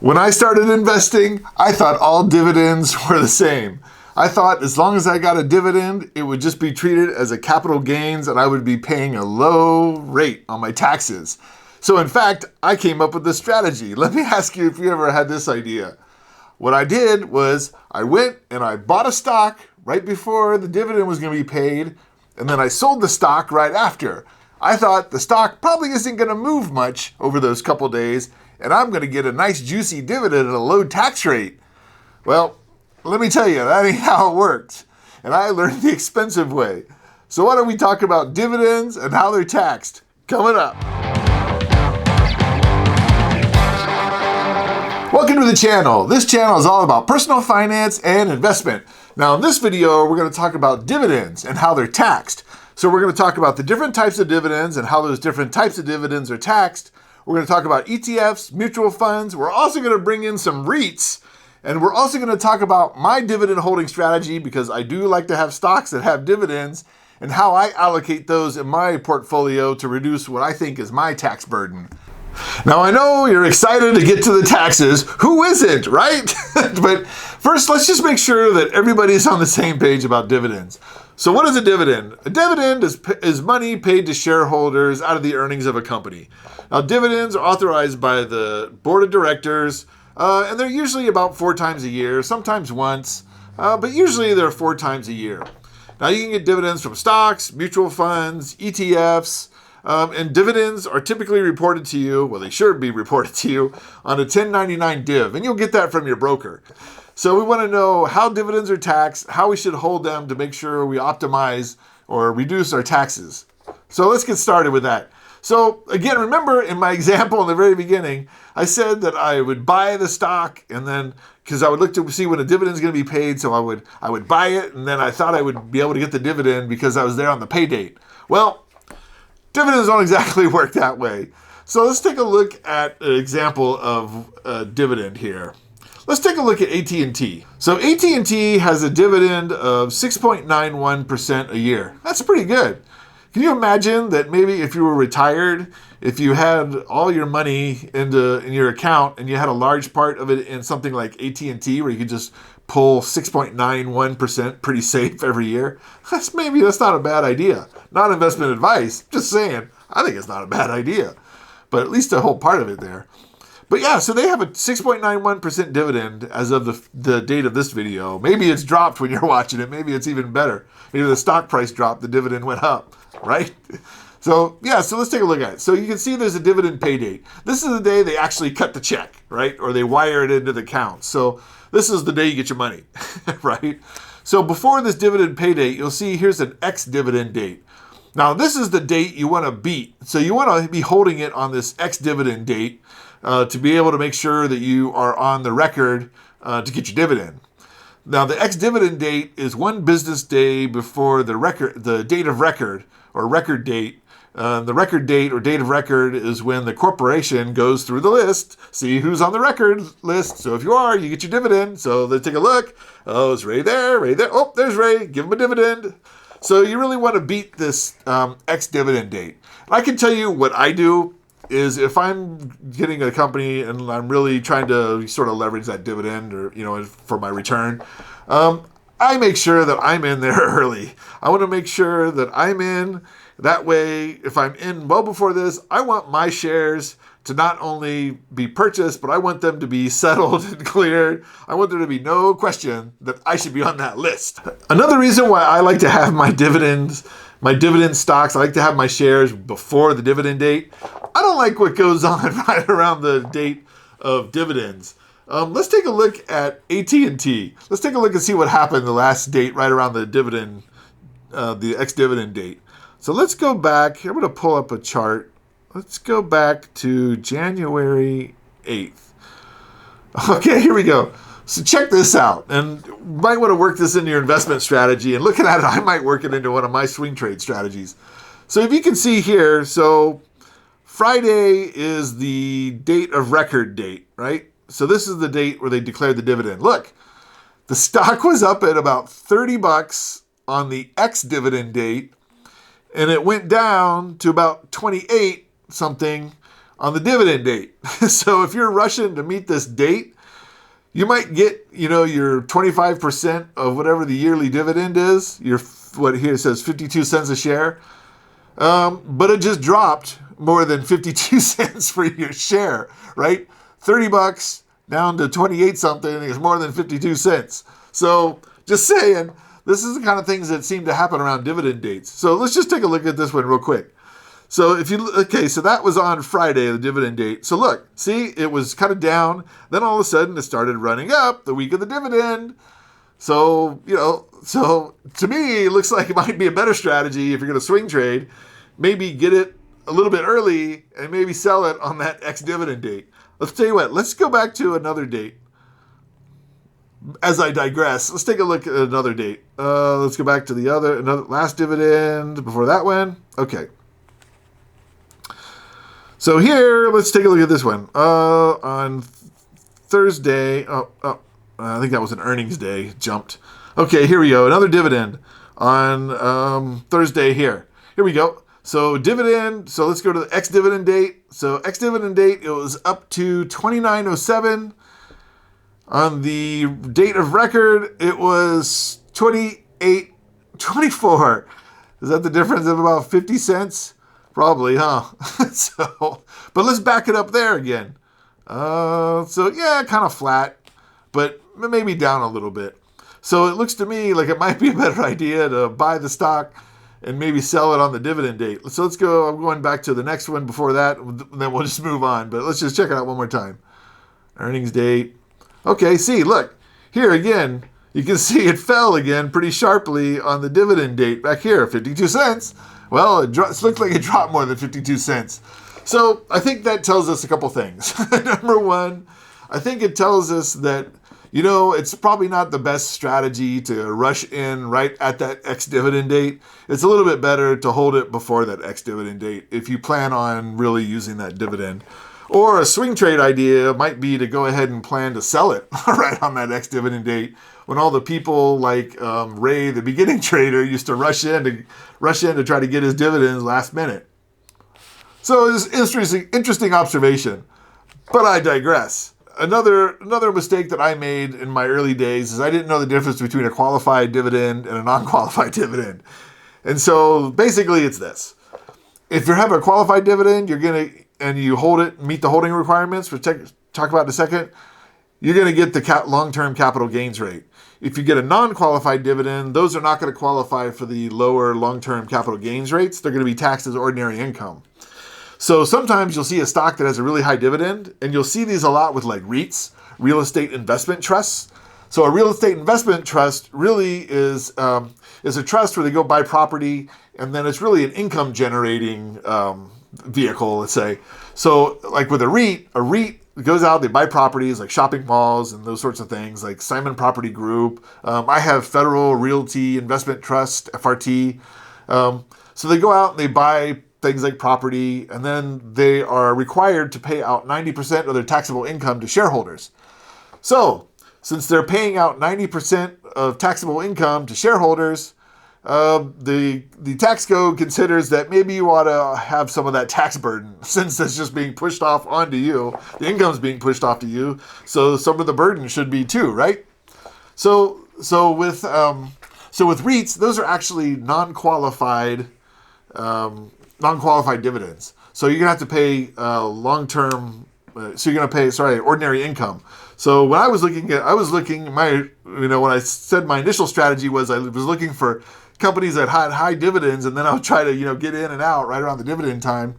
When I started investing, I thought all dividends were the same. I thought as long as I got a dividend, it would just be treated as a capital gains and I would be paying a low rate on my taxes. So in fact, I came up with this strategy. Let me ask you if you ever had this idea. What I did was I went and I bought a stock right before the dividend was going to be paid, and then I sold the stock right after. I thought the stock probably isn't going to move much over those couple days, and I'm going to get a nice juicy dividend at a low tax rate. Well, let me tell you, that ain't how it works. And I learned the expensive way. So why don't we talk about dividends and how they're taxed? Coming up. Welcome to the channel. This channel is all about personal finance and investment. Now in this video, we're going to talk about dividends and how they're taxed. So we're going to talk about the different types of dividends and how those different types of dividends are taxed. We're going to talk about ETFs, mutual funds. We're also going to bring in some REITs. And we're also going to talk about my dividend holding strategy because I do like to have stocks that have dividends and how I allocate those in my portfolio to reduce what I think is my tax burden. Now, I know you're excited to get to the taxes. Who isn't, right? But first, let's just make sure that everybody's on the same page about dividends. So what is a dividend? A dividend is money paid to shareholders out of the earnings of a company. Now, dividends are authorized by the board of directors, and they're usually about 4 times a year, sometimes once, but usually they're 4 times a year. Now, you can get dividends from stocks, mutual funds, ETFs, and dividends are typically reported to you, well, they should be reported to you, on a 1099 div, and you'll get that from your broker. So we want to know how dividends are taxed, how we should hold them to make sure we optimize or reduce our taxes. So let's get started with that. So again, remember in my example in the very beginning, I said that I would buy the stock and then, because I would look to see when the dividend is going to be paid, so I would buy it, and then I thought I would be able to get the dividend because I was there on the pay date. Well, dividends don't exactly work that way. So let's take a look at an example of a dividend here. Let's take a look at AT&T. So AT&T has a dividend of 6.91% a year. That's pretty good. Can you imagine that maybe if you were retired, if you had all your money in your account and you had a large part of it in something like AT&T where you could just pull 6.91% pretty safe every year? That's not a bad idea. Not investment advice, just saying. I think it's not a bad idea, but at least a whole part of it there. But yeah, so they have a 6.91% dividend as of the date of this video. Maybe it's dropped when you're watching it. Maybe it's even better. Maybe the stock price dropped, the dividend went up, right? So yeah, so let's take a look at it. So you can see there's a dividend pay date. This is the day they actually cut the check, right? Or they wire it into the account. So this is the day you get your money, right? So before this dividend pay date, you'll see here's an Ex-Dividend date. Now this is the date you want to beat. So you want to be holding it on this Ex-Dividend date to be able to make sure that you are on the record to get your dividend. Now the Ex-Dividend date is 1 business day before the date of record or record date. The record date or date of record is when the corporation goes through the list, see who's on the record list. So if you are, you get your dividend. So they take a look. Oh, it's Ray there, Ray there. Oh, there's Ray. Give him a dividend. So you really want to beat this Ex-Dividend date. And I can tell you what I do is if I'm getting a company and I'm really trying to sort of leverage that dividend or, for my return, I make sure that I'm in there early. I want to make sure that I'm in. That way, if I'm in well before this, I want my shares to not only be purchased, but I want them to be settled and cleared. I want there to be no question that I should be on that list. Another reason why I like to have my dividend stocks, I like to have my shares before the dividend date. I don't like what goes on right around the date of dividends. Let's take a look at AT&T. Let's take a look and see what happened the last date right around the dividend, the Ex-Dividend date. So let's go back. I'm going to pull up a chart. Let's go back to January 8th. Okay, here we go. So check this out. And you might want to work this into your investment strategy. And looking at it, I might work it into one of my swing trade strategies. So if you can see here, so Friday is the date of record date, right? So this is the date where they declared the dividend. Look, the stock was up at about $30 on the Ex-Dividend date, and it went down to about 28 something on the dividend date. So if you're rushing to meet this date, you might get, your 25% of whatever the yearly dividend is. What here says 52 cents a share. But it just dropped more than 52 cents for your share, right? $30 down to 28 something is more than 52 cents. So just saying, this is the kind of things that seem to happen around dividend dates. So let's just take a look at this one real quick. So so that was on Friday, the dividend date. So look, see, it was kind of down. Then all of a sudden it started running up the week of the dividend. So, so to me, it looks like it might be a better strategy if you're going to swing trade. Maybe get it a little bit early and maybe sell it on that ex-dividend date. Let's tell you what, let's go back to another date. As I digress, let's take a look at another date. Let's go back to another last dividend before that one. Okay. So here, let's take a look at this one. On Thursday, I think that was an earnings day, jumped. Okay, here we go. Another dividend on Thursday here. Here we go. So dividend, so let's go to the ex-dividend date. So ex-dividend date, it was up to 2907. On the date of record, it was 2824. Is that the difference of about 50 cents? Probably, huh? But let's back it up there again. So yeah, kind of flat, but maybe down a little bit. So it looks to me like it might be a better idea to buy the stock and maybe sell it on the dividend date. So let's go. I'm going back to the next one before that, and then we'll just move on. But let's just check it out one more time. Earnings date. Okay, see, look, here again, you can see it fell again pretty sharply on the dividend date back here, 52 cents. Well, it looked like it dropped more than 52 cents. So I think that tells us a couple things. Number one, I think it tells us that, it's probably not the best strategy to rush in right at that ex-dividend date. It's a little bit better to hold it before that ex-dividend date if you plan on really using that dividend. Or a swing trade idea might be to go ahead and plan to sell it right on that ex-dividend date when all the people like Ray, the beginning trader, used to rush in to try to get his dividends last minute. So it's interesting observation, but I digress. Another mistake that I made in my early days is I didn't know the difference between a qualified dividend and a non-qualified dividend. And so basically it's this. If you have a qualified dividend, and you hold it, meet the holding requirements, which talk about in a second, you're going to get the long-term capital gains rate. If you get a non-qualified dividend, those are not going to qualify for the lower long-term capital gains rates. They're going to be taxed as ordinary income. So sometimes you'll see a stock that has a really high dividend, and you'll see these a lot with like REITs, real estate investment trusts. So a real estate investment trust really is a trust where they go buy property, and then it's really an income-generating vehicle, let's say. So like with a REIT goes out, they buy properties like shopping malls and those sorts of things, like Simon Property Group. I have Federal Realty Investment Trust, FRT. So they go out and they buy things like property, and then they are required to pay out 90% of their taxable income to shareholders. So since they're paying out 90% of taxable income to shareholders, the tax code considers that maybe you ought to have some of that tax burden, since it's just being pushed off onto you. The income's being pushed off to you, so some of the burden should be too, right? So with REITs, those are actually non-qualified dividends. So you're gonna have to pay ordinary income. So when I was looking, when I said my initial strategy was I was looking for companies that had high dividends, and then I'll try to, get in and out right around the dividend time.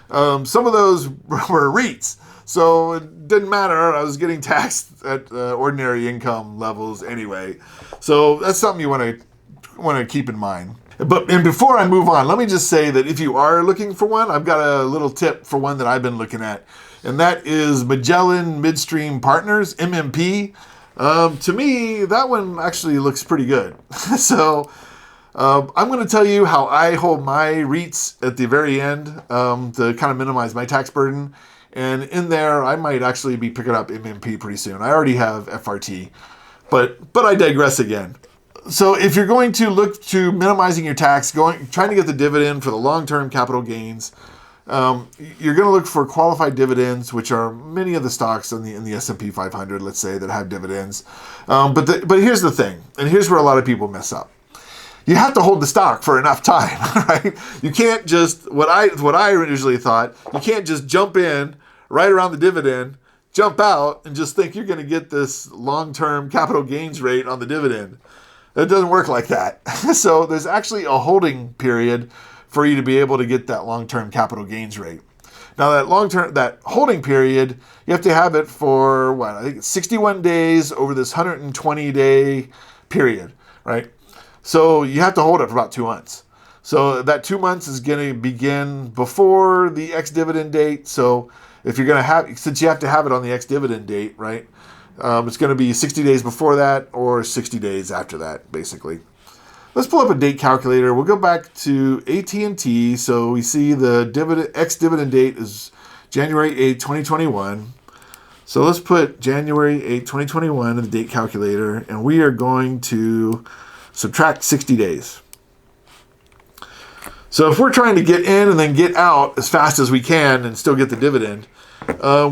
Some of those were REITs. So it didn't matter. I was getting taxed at ordinary income levels anyway. So that's something you want to keep in mind. And before I move on, let me just say that if you are looking for one, I've got a little tip for one that I've been looking at, and that is Magellan Midstream Partners, MMP. To me, that one actually looks pretty good. So I'm going to tell you how I hold my REITs at the very end to kind of minimize my tax burden. And in there, I might actually be picking up MMP pretty soon. I already have FRT, but I digress again. So if you're going to look to minimizing your tax, trying to get the dividend for the long-term capital gains, you're going to look for qualified dividends, which are many of the stocks in the S&P 500, let's say, that have dividends. But here's the thing, and here's where a lot of people mess up. You have to hold the stock for enough time, right? You can't just, what I usually thought, you can't just jump in right around the dividend, jump out, and just think you're going to get this long-term capital gains rate on the dividend. It doesn't work like that. So there's actually a holding period for you to be able to get that long-term capital gains rate. Now that holding period, you have to have it for what? I think it's 61 days over this 120-day period, right? So you have to hold it for about 2 months. So that 2 months is going to begin before the ex-dividend date. So if you're going to have, since you have to have it on the ex-dividend date, right? It's going to be 60 days before that or 60 days after that, basically. Let's pull up a date calculator. We'll go back to AT&T. So we see the ex-dividend date is January 8, 2021. So let's put January 8, 2021 in the date calculator, and we are going to subtract 60 days. So if we're trying to get in and then get out as fast as we can and still get the dividend,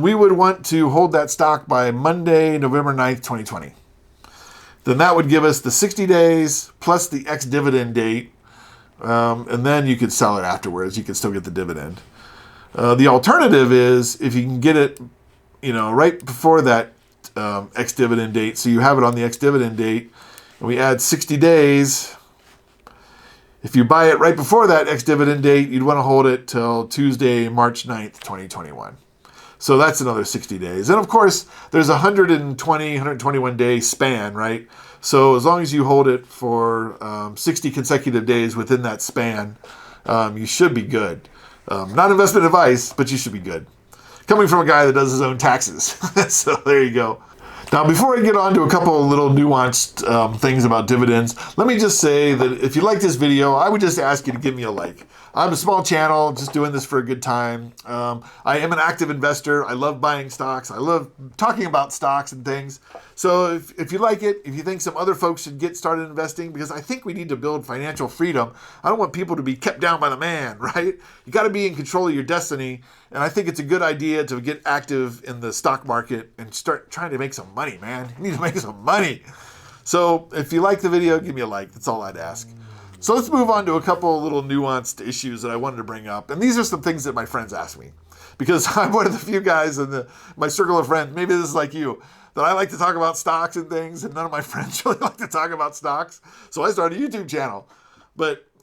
we would want to hold that stock by Monday, November 9th, 2020. Then that would give us the 60 days plus the ex-dividend date, and then you could sell it afterwards. You could still get the dividend. The alternative is if you can get it, right before that ex-dividend date, so you have it on the ex-dividend date, and we add 60 days. If you buy it right before that ex-dividend date, you'd want to hold it till Tuesday, March 9th, 2021. So that's another 60 days. And of course, there's a 121 day span, right? So as long as you hold it for 60 consecutive days within that span, you should be good. Not investment advice, but you should be good. Coming from a guy that does his own taxes. So there you go. Now, before I get on to a couple of little nuanced things about dividends, let me just say that if you like this video, I would just ask you to give me a like. I'm a small channel, just doing this for a good time. I am an active investor. I love buying stocks. I love talking about stocks and things. So if you like it, if you think some other folks should get started investing, because I think we need to build financial freedom. I don't want people to be kept down by the man, right? You got to be in control of your destiny. And I think it's a good idea to get active in the stock market and start trying to make some money, man. You need to make some money. So if you like the video, give me a like. That's all I'd ask. So let's move on to a couple of little nuanced issues that I wanted to bring up. And these are some things that my friends ask me. Because I'm one of the few guys in my circle of friends, maybe this is like you, that I like to talk about stocks and things, and none of my friends really like to talk about stocks. So I started a YouTube channel.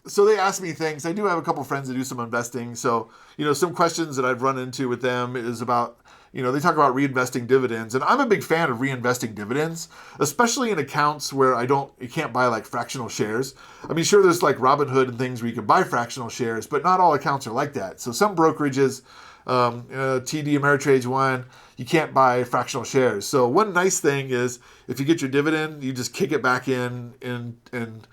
So they ask me things. I do have a couple friends that do some investing. So, some questions that I've run into with them is about, they talk about reinvesting dividends. And I'm a big fan of reinvesting dividends, especially in accounts where you can't buy like fractional shares. I mean, sure, there's like Robinhood and things where you can buy fractional shares, but not all accounts are like that. So some brokerages, TD Ameritrade's one, you can't buy fractional shares. So one nice thing is if you get your dividend, you just kick it back in and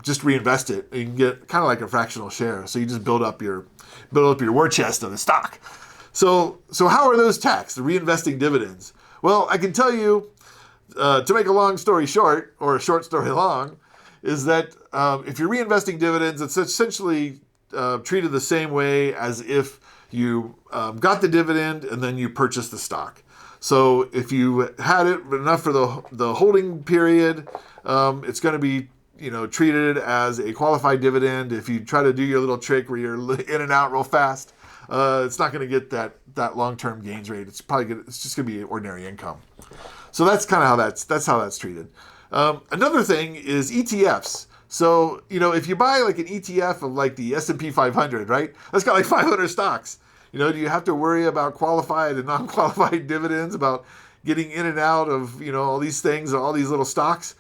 just reinvest it. You can get kind of like a fractional share. So you just build up your war chest of the stock. So how are those taxed, the reinvesting dividends? Well, I can tell you, to make a long story short, or a short story long, is that if you're reinvesting dividends, it's essentially treated the same way as if you got the dividend and then you purchased the stock. So if you had it enough for the holding period, it's going to be treated as a qualified dividend. If you try to do your little trick where you're in and out real fast, it's not going to get that long-term gains rate. It's just going to be ordinary income. So that's kind of how that's treated. Another thing is ETFs. So, if you buy like an ETF of like the S&P 500, right? That's got like 500 stocks. Do you have to worry about qualified and non-qualified dividends, about getting in and out of, all these things, all these little stocks?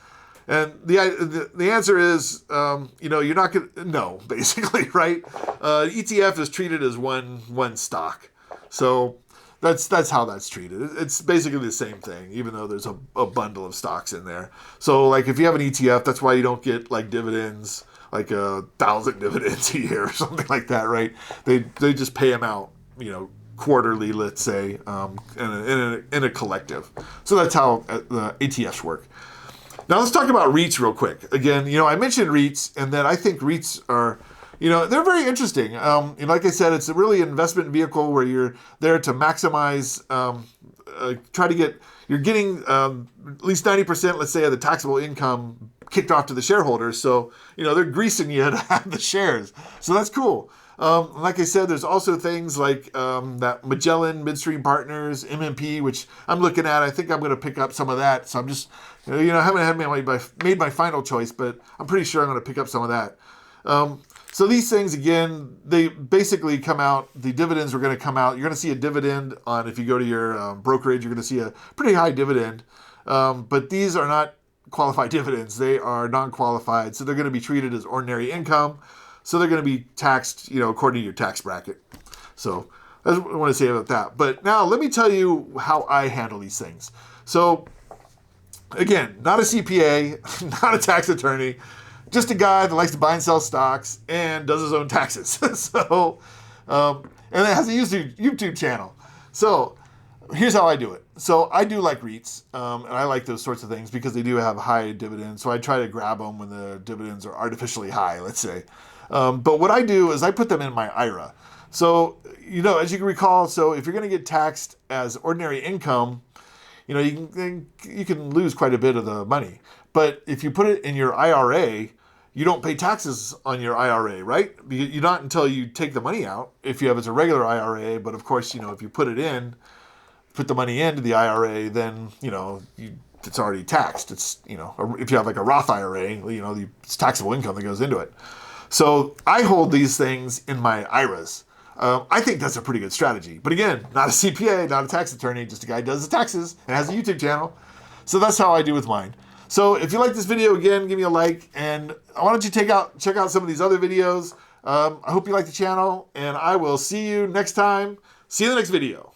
And the answer is, you're not going to, no, basically, right? ETF is treated as one stock. So that's how that's treated. It's basically the same thing, even though there's a bundle of stocks in there. So like if you have an ETF, that's why you don't get like dividends, like 1,000 dividends a year or something like that, right? They just pay them out, quarterly, let's say, in a collective. So that's how the ETFs work. Now let's talk about REITs real quick. Again, I mentioned REITs, and that I think REITs are they're very interesting. Like I said, it's a really investment vehicle where you're there to maximize, you're getting at least 90%, let's say, of the taxable income kicked off to the shareholders. So, they're greasing you to have the shares. So that's cool. Like I said, there's also things like that Magellan Midstream Partners, MMP, which I'm looking at. I think I'm going to pick up some of that. So I'm just, I haven't made my final choice, but I'm pretty sure I'm going to pick up some of that. So these things, again, they basically come out, the dividends are going to come out. You're going to see a dividend on, if you go to your brokerage, you're going to see a pretty high dividend. But these are not qualified dividends. They are non-qualified. So they're going to be treated as ordinary income. So they're going to be taxed, according to your tax bracket. So that's what I want to say about that. But now let me tell you how I handle these things. So again, not a CPA, not a tax attorney, just a guy that likes to buy and sell stocks and does his own taxes. So, and it has a YouTube channel. So here's how I do it. So I do like REITs, and I like those sorts of things because they do have high dividends. So I try to grab them when the dividends are artificially high, let's say. But what I do is I put them in my IRA. So, as you can recall, so if you're going to get taxed as ordinary income, you can lose quite a bit of the money. But if you put it in your IRA, you don't pay taxes on your IRA, right? You're not until you take the money out, if you have it's a regular IRA. But of course, if you put the money into the IRA, then, it's already taxed. It's, if you have like a Roth IRA, it's taxable income that goes into it. So I hold these things in my IRAs. I think that's a pretty good strategy. But again, not a CPA, not a tax attorney, just a guy who does the taxes and has a YouTube channel. So that's how I do with mine. So if you like this video, again, give me a like. And why don't you check out some of these other videos. I hope you like the channel. And I will see you next time. See you in the next video.